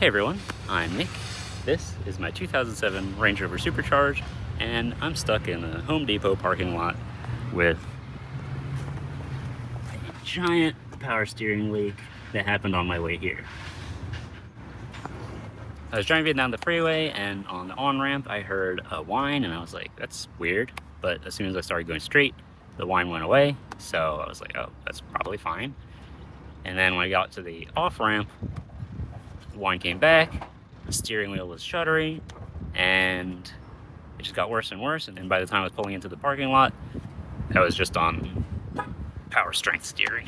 Hey everyone, I'm Nick. This is my 2007 Range Rover Supercharged, and I'm stuck in a Home Depot parking lot with a giant power steering leak that happened on my way here. I was driving down the freeway, and on the on-ramp I heard a whine, and I was like, that's weird. But as soon as I started going straight, the whine went away, so I was like, oh, that's probably fine. And then when I got to the off-ramp, the whine came back, the steering wheel was shuddering, and it just got worse and worse. And then by the time I was pulling into the parking lot, I was just on power strength steering.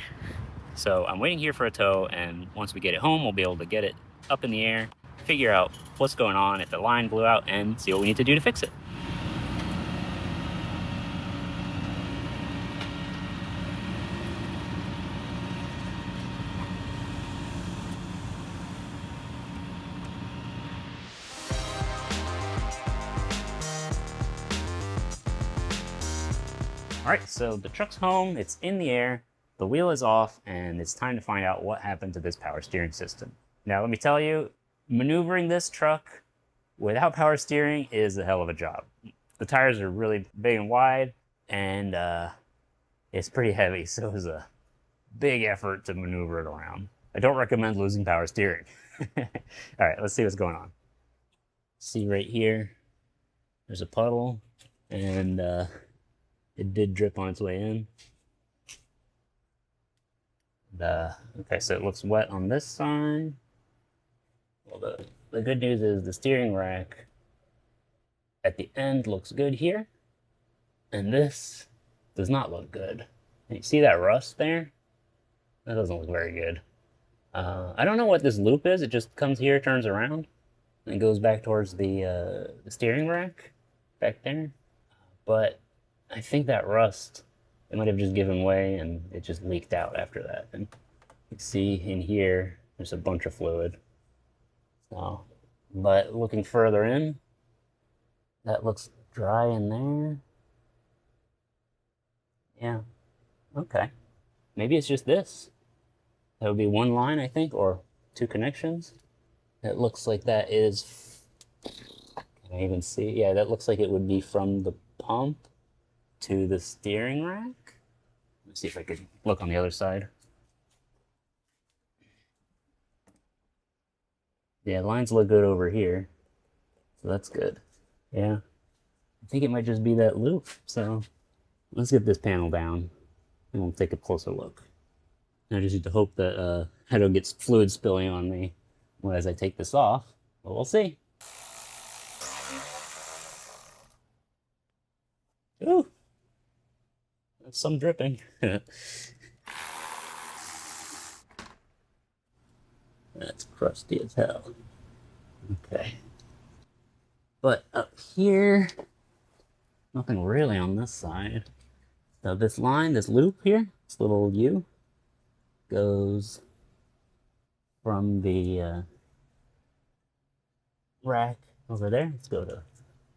So I'm waiting here for a tow, and once we get it home, we'll be able to get it up in the air, figure out what's going on, if the line blew out, and see what we need to do to fix it. All right, so the truck's home, it's in the air, the wheel is off, and it's time to find out what happened to this power steering system. Now, let me tell you, maneuvering this truck without power steering is a hell of a job. The tires are really big and wide, and it's pretty heavy, so it's a big effort to maneuver it around. I don't recommend losing power steering. All right, let's see what's going on. See right here, there's a puddle, and it did drip on its way in. Okay, so it looks wet on this side. Well, the good news is the steering rack at the end looks good here, and this does not look good. And you see that rust there? That doesn't look very good. I don't know what this loop is. It just comes here, turns around, and goes back towards the steering rack back there. But I think that rust, it might have just given way and it just leaked out after that. And you can see in here, there's a bunch of fluid. So, but looking further in, that looks dry in there. Yeah, okay. Maybe it's just this. That would be one line, I think, or two connections. It looks like that is, can I even see? Yeah, that looks like it would be from the pump to the steering rack. Let's see if I could look on the other side. Yeah, lines look good over here, so that's good. Yeah, I think it might just be that loop. So let's get this panel down and we'll take a closer look. I just need to hope that I don't get fluid spilling on me as I take this off, but we'll see. Ooh, that's some dripping. That's crusty as hell. Okay. But up here, nothing really on this side. So this line, this loop here, this little U, goes from the rack over there. Let's go to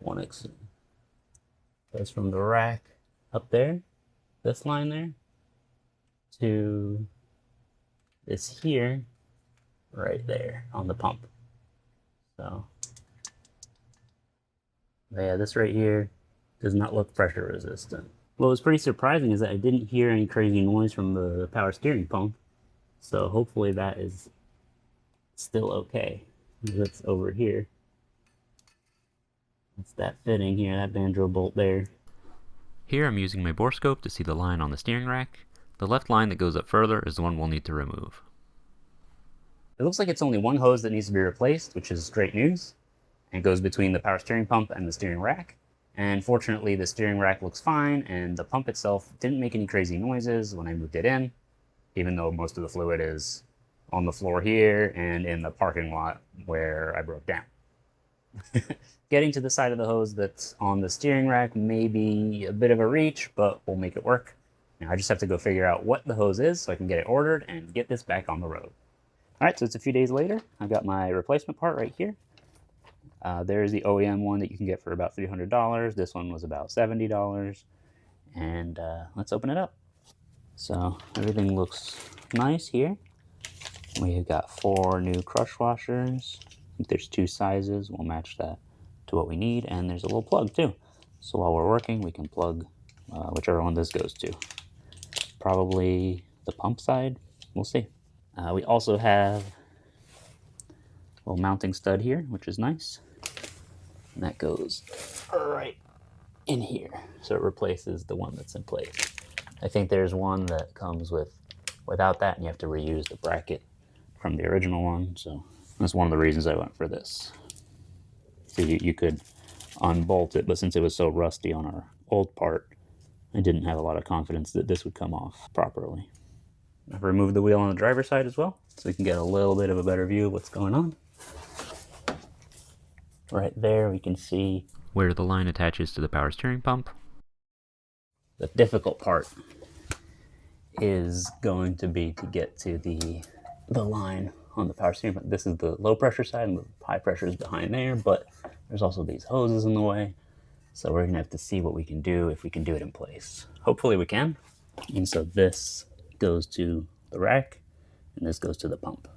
1x. Goes from the rack up there, this line there, to this here, right there on the pump. So, yeah, this right here does not look pressure resistant. What was pretty surprising is that I didn't hear any crazy noise from the power steering pump. So hopefully that is still okay. That's over here. It's that fitting here, that banjo bolt there. Here I'm using my borescope to see the line on the steering rack. The left line that goes up further is the one we'll need to remove. It looks like it's only one hose that needs to be replaced, which is great news. It goes between the power steering pump and the steering rack. And fortunately, the steering rack looks fine, and the pump itself didn't make any crazy noises when I moved it in, even though most of the fluid is on the floor here and in the parking lot where I broke down. Getting to the side of the hose that's on the steering rack may be a bit of a reach, but we'll make it work. Now I just have to go figure out what the hose is so I can get it ordered and get this back on the road. All right, so it's a few days later. I've got my replacement part right here. There's the OEM one that you can get for about $300. This one was about $70. And let's open it up. So everything looks nice here. We've got 4 new crush washers. I think there's 2 sizes. We'll match that to what we need. And there's a little plug too. So while we're working, we can plug whichever one this goes to. Probably the pump side. We'll see. We also have a little mounting stud here, which is nice. And that goes right in here. So it replaces the one that's in place. I think there's one that comes without that, and you have to reuse the bracket from the original one. So that's one of the reasons I went for this. So you could unbolt it, but since it was so rusty on our old part, I didn't have a lot of confidence that this would come off properly. I've removed the wheel on the driver's side as well, so you can get a little bit of a better view of what's going on. Right there, we can see where the line attaches to the power steering pump. The difficult part is going to be to get to the line on the power steering pump. This is the low pressure side, and the high pressure is behind there, but there's also these hoses in the way. So we're gonna have to see what we can do, if we can do it in place. Hopefully we can. And so this goes to the rack, and this goes to the pump.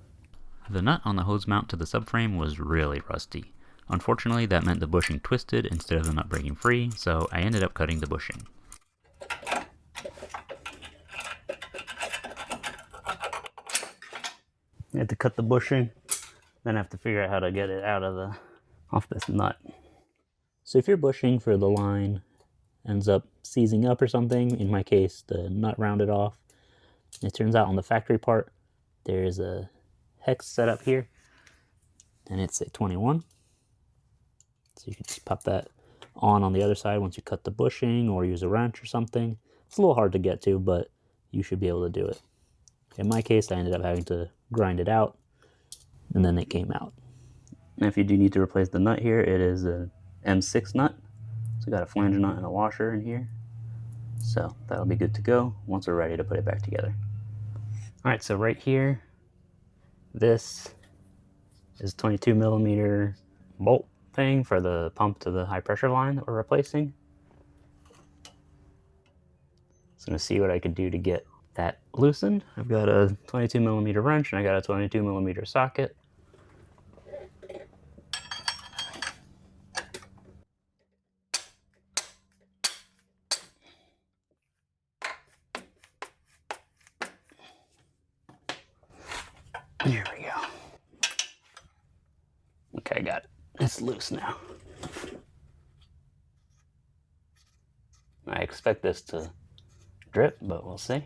The nut on the hose mount to the subframe was really rusty. Unfortunately, that meant the bushing twisted instead of the nut breaking free, so I ended up cutting the bushing. I had to cut the bushing, then I have to figure out how to get it off this nut. So if your bushing for the line ends up seizing up or something, in my case, the nut rounded off, it turns out on the factory part, there's a hex set up here, and it's a 21. So you can just pop that on the other side once you cut the bushing or use a wrench or something. It's a little hard to get to, but you should be able to do it. In my case, I ended up having to grind it out, and then it came out. And if you do need to replace the nut here, it is a M6 nut. So we got a flange nut and a washer in here. So that'll be good to go once we're ready to put it back together. All right, so right here, this is 22 millimeter bolt thing for the pump to the high pressure line that we're replacing. So I'm gonna see what I could do to get that loosened. I've got a 22 millimeter wrench and I got a 22 millimeter socket. There we go. Okay, I got it. It's loose now. I expect this to drip, but we'll see.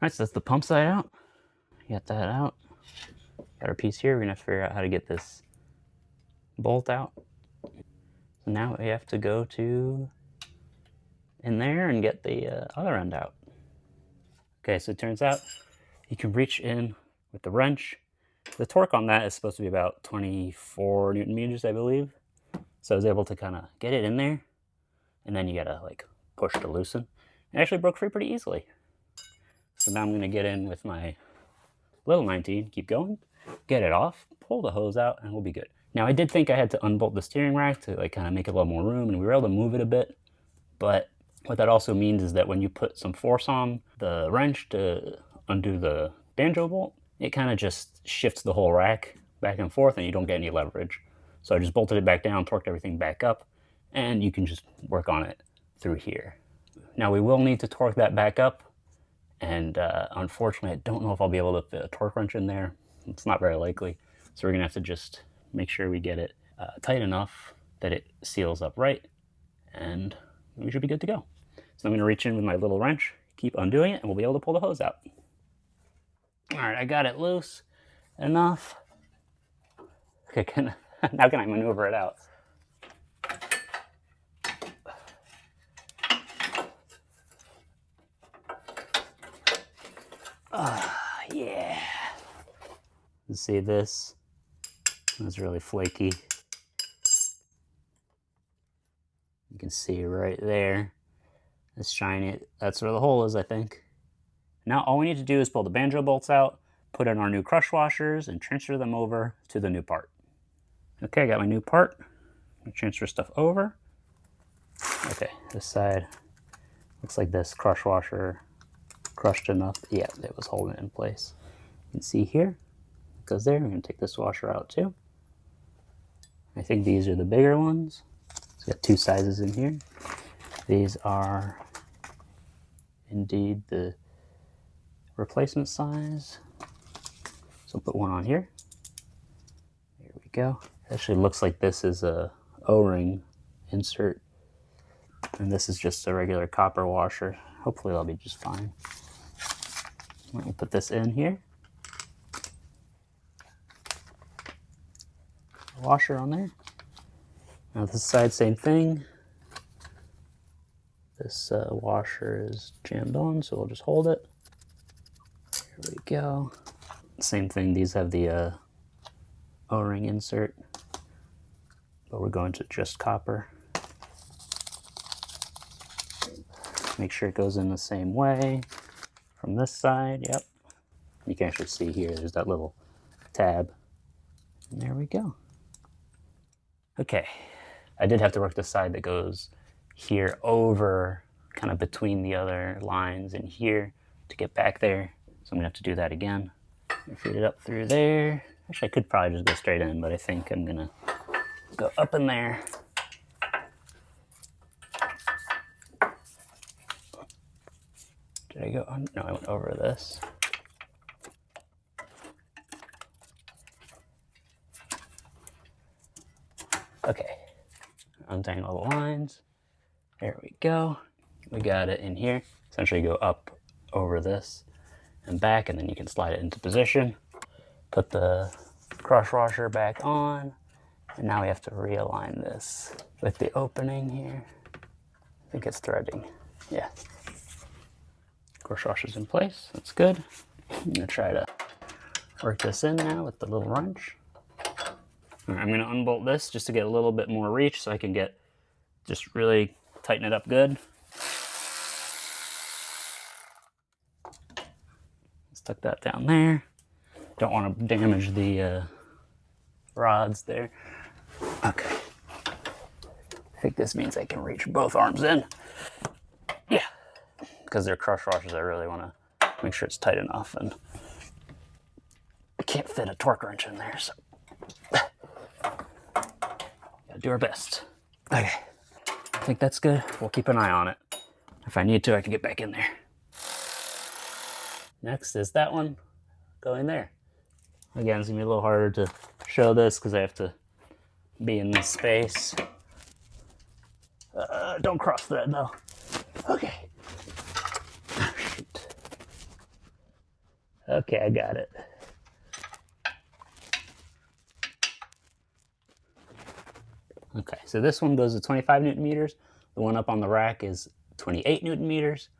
Alright, so that's the pump side out. Get that out. Got our piece here. We're gonna have to figure out how to get this bolt out. So now we have to go to in there and get the other end out. Okay, so it turns out you can reach in with the wrench. The torque on that is supposed to be about 24 Newton meters, I believe. So I was able to kind of get it in there, and then you gotta like push to loosen. It actually broke free pretty easily. So now I'm gonna get in with my little 19, keep going, get it off, pull the hose out, and we'll be good. Now I did think I had to unbolt the steering rack to like kind of make a little more room, and we were able to move it a bit, but what that also means is that when you put some force on the wrench to undo the banjo bolt, it kind of just shifts the whole rack back and forth and you don't get any leverage. So I just bolted it back down, torqued everything back up, and you can just work on it through here. Now we will need to torque that back up, and unfortunately I don't know if I'll be able to fit a torque wrench in there. It's not very likely. So we're gonna have to just make sure we get it tight enough that it seals up right, and we should be good to go. So I'm gonna reach in with my little wrench, keep undoing it, and we'll be able to pull the hose out. All right, I got it loose enough. Okay, now can I maneuver it out? Yeah. You see this? It's really flaky. You can see right there. It's shiny. That's where the hole is, I think. Now all we need to do is pull the banjo bolts out, put in our new crush washers, and transfer them over to the new part. Okay, I got my new part. I transfer stuff over. Okay, this side Looks like this crush washer crushed enough. Yeah, it was holding it in place. You can see here, it goes there. I'm going to take this washer out too. I think these are the bigger ones. It's got two sizes in here. These are indeed the replacement size. So put one on here. There we go. It actually looks like this is a O-ring insert, and this is just a regular copper washer. Hopefully that'll be just fine. Let me put this in here. Washer on there. Now this side, same thing. This washer is jammed on, so we'll just hold it. There we go. Same thing, these have the O-ring insert, but we're going to just copper. Make sure it goes in the same way. From this side, yep. You can actually see here, there's that little tab. And there we go. Okay, I did have to work the side that goes here over, kind of between the other lines and here to get back there. So I'm gonna have to do that again. Feed it up through there. Actually, I could probably just go straight in, but I think I'm gonna go up in there. Did I go on? No, I went over this. Okay, untangle the lines. There we go. We got it in here. Essentially go up over this and back, and then you can slide it into position. Put the crush washer back on, and now we have to realign this with the opening here. I think it's threading. Yeah. Crush washer's in place. That's good. I'm gonna try to work this in now with the little wrench. All right, I'm gonna unbolt this just to get a little bit more reach so I can get just really tighten it up good. Let's tuck that down there. Don't want to damage the rods there. Okay. I think this means I can reach both arms in. Yeah. Because they're crush washers, I really want to make sure it's tight enough, and I can't fit a torque wrench in there, so gotta do our best. Okay. I think that's good. We'll keep an eye on it. If I need to, I can get back in there. Next is that one going there. Again, it's gonna be a little harder to show this because I have to be in this space. Don't cross thread though. Okay. Oh, shoot. Okay, I got it. Okay, so this one goes to 25 Newton meters. The one up on the rack is 28 Newton meters.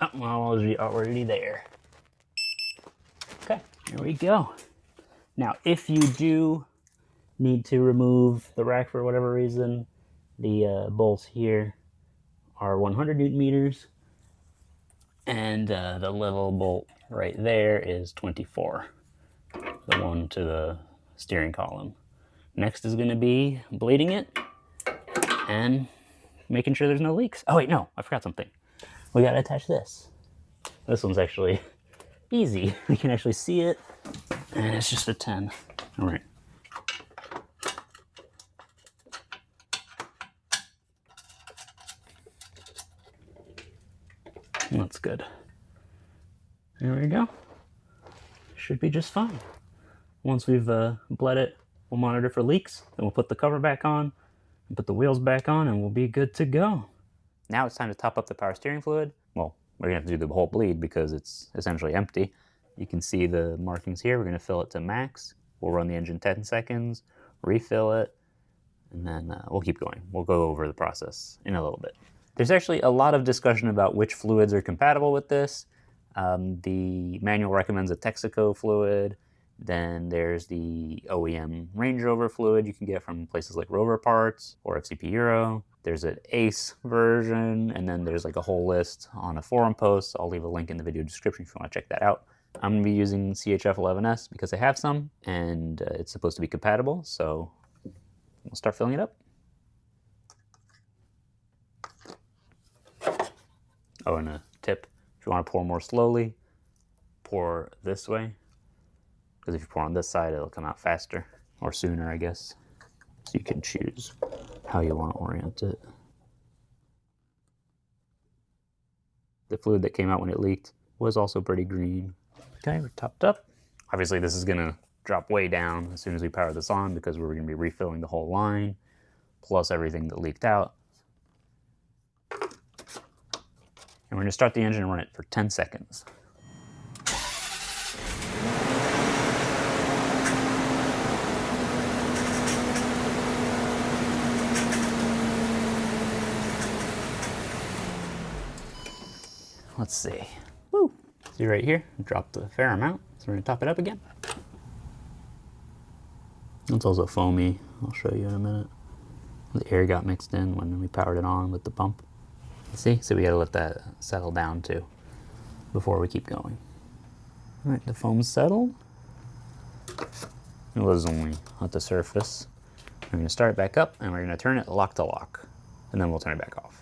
Oh, well, I was already there. Okay, here we go. Now, if you do need to remove the rack for whatever reason, the bolts here are 100 Newton meters, and the little bolt right there is 24, the one to the steering column. Next is going to be bleeding it and making sure there's no leaks. Oh wait, no, I forgot something. We got to attach this. This one's actually easy. We can actually see it, and it's just a 10. All right. That's good. There we go. Should be just fine. Once we've bled it, we'll monitor for leaks, then we'll put the cover back on, and put the wheels back on, and we'll be good to go. Now it's time to top up the power steering fluid. Well, we're gonna have to do the whole bleed because it's essentially empty. You can see the markings here. We're gonna fill it to max. We'll run the engine 10 seconds, refill it, and then we'll keep going. We'll go over the process in a little bit. There's actually a lot of discussion about which fluids are compatible with this. The manual recommends a Texaco fluid. Then there's the OEM Range Rover fluid you can get from places like Rover Parts or FCP Euro. There's an ACE version, and then there's like a whole list on a forum post. I'll leave a link in the video description if you want to check that out. I'm going to be using CHF 11S because I have some, and it's supposed to be compatible, so we'll start filling it up. Oh, and a tip, if you want to pour more slowly, pour this way, because if you pour on this side, it'll come out faster, or sooner, I guess. So you can choose how you want to orient it. The fluid that came out when it leaked was also pretty green. Okay, we're topped up. Obviously this is gonna drop way down as soon as we power this on because we're gonna be refilling the whole line, plus everything that leaked out. And we're gonna start the engine and run it for 10 seconds. Let's see. Woo! See right here, dropped a fair amount, so we're gonna top it up again. It's also foamy, I'll show you in a minute. The air got mixed in when we powered it on with the pump. See, so we gotta let that settle down too before we keep going. All right, the foam's settled. It was only at the surface. We're gonna start it back up and we're gonna turn it lock to lock, and then we'll turn it back off.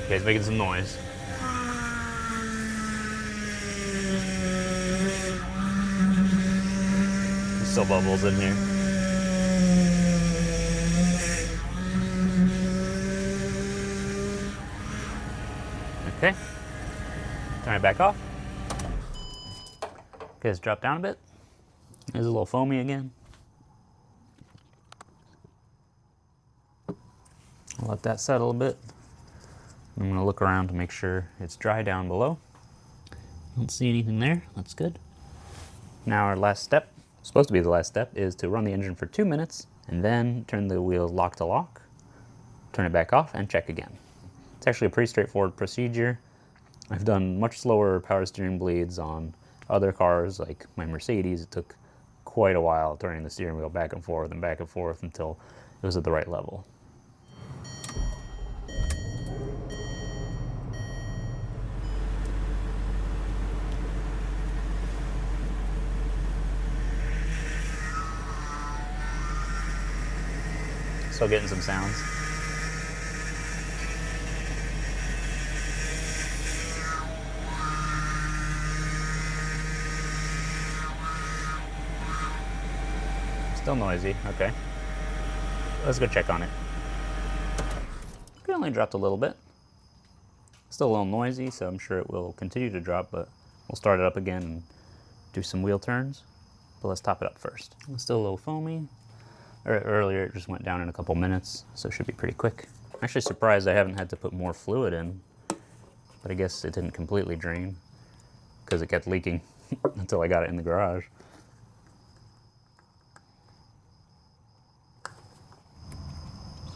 Okay, it's making some noise. There's still bubbles in here. Okay, turn it back off. Okay, let's drop down a bit. It's a little foamy again. I'll let that settle a bit. I'm gonna look around to make sure it's dry down below. Don't see anything there, that's good. Now our last step, supposed to be the last step, is to run the engine for 2 minutes and then turn the wheels lock to lock, turn it back off and check again. It's actually a pretty straightforward procedure. I've done much slower power steering bleeds on other cars, like my Mercedes. It took quite a while turning the steering wheel back and forth until it was at the right level. Still getting some sounds. Still noisy, okay. Let's go check on it. It only dropped a little bit. Still a little noisy, so I'm sure it will continue to drop, but we'll start it up again and do some wheel turns. But let's top it up first. It's still a little foamy. Earlier it just went down in a couple minutes, so it should be pretty quick. I'm actually surprised I haven't had to put more fluid in, but I guess it didn't completely drain because it kept leaking until I got it in the garage.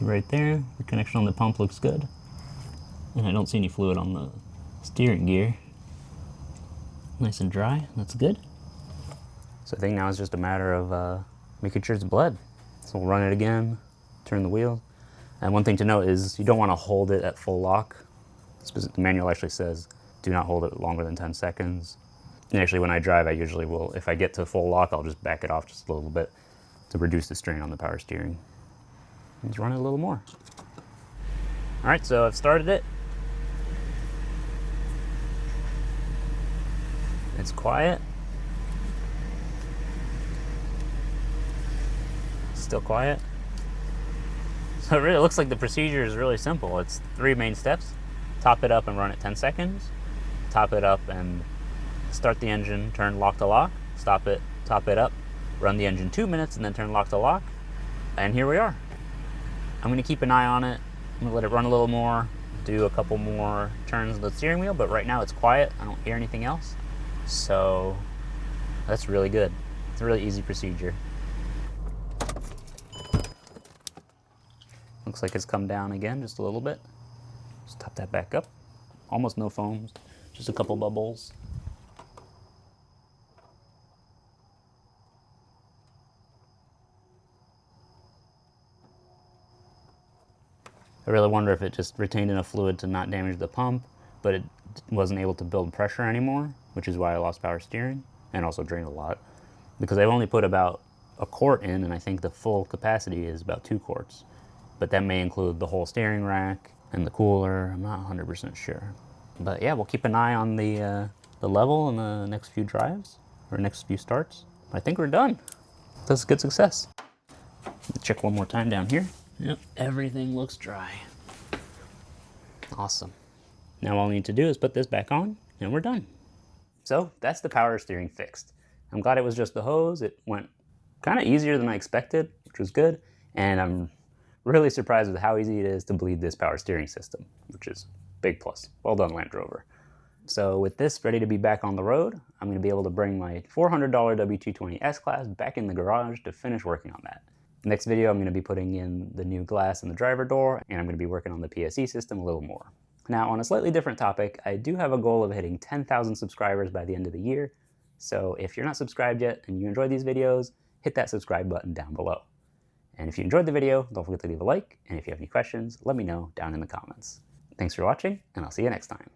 See right there, the connection on the pump looks good. And I don't see any fluid on the steering gear. Nice and dry, that's good. So I think now it's just a matter of making sure it's bled. So we'll run it again, turn the wheel. And one thing to note is you don't want to hold it at full lock. The manual actually says do not hold it longer than 10 seconds. And actually when I drive, I usually will, if I get to full lock, I'll just back it off just a little bit to reduce the strain on the power steering. Let's run it a little more. All right, so I've started it. It's quiet. Still quiet. So it really looks like the procedure is really simple. It's 3 main steps. Top it up and run it 10 seconds. Top it up and start the engine, turn lock to lock. Stop it, top it up, run the engine 2 minutes and then turn lock to lock. And here we are. I'm gonna keep an eye on it. I'm gonna let it run a little more, do a couple more turns of the steering wheel, but right now it's quiet. I don't hear anything else. So that's really good. It's a really easy procedure. Looks like it's come down again just a little bit. Just top that back up. Almost no foams, just a couple bubbles. I really wonder if it just retained enough fluid to not damage the pump, but it wasn't able to build pressure anymore, which is why I lost power steering and also drained a lot. Because I've only put about a quart in, and I think the full capacity is about 2 quarts. But that may include the whole steering rack and the cooler. I'm not 100% sure. But yeah, we'll keep an eye on the level in the next few drives, or next few starts. I think we're done. That's a good success. Check one more time down here. Yep, everything looks dry. Awesome. Now all I need to do is put this back on, and we're done. So that's the power steering fixed. I'm glad it was just the hose. It went kind of easier than I expected, which was good. And I'm really surprised with how easy it is to bleed this power steering system, which is a big plus. Well done, Range Rover. So with this ready to be back on the road, I'm going to be able to bring my $400 W220 S-Class back in the garage to finish working on that. Next video, I'm going to be putting in the new glass in the driver door, and I'm going to be working on the PSE system a little more. Now, on a slightly different topic, I do have a goal of hitting 10,000 subscribers by the end of the year. So if you're not subscribed yet and you enjoy these videos, hit that subscribe button down below. And if you enjoyed the video, don't forget to leave a like, and if you have any questions, let me know down in the comments. Thanks for watching, and I'll see you next time.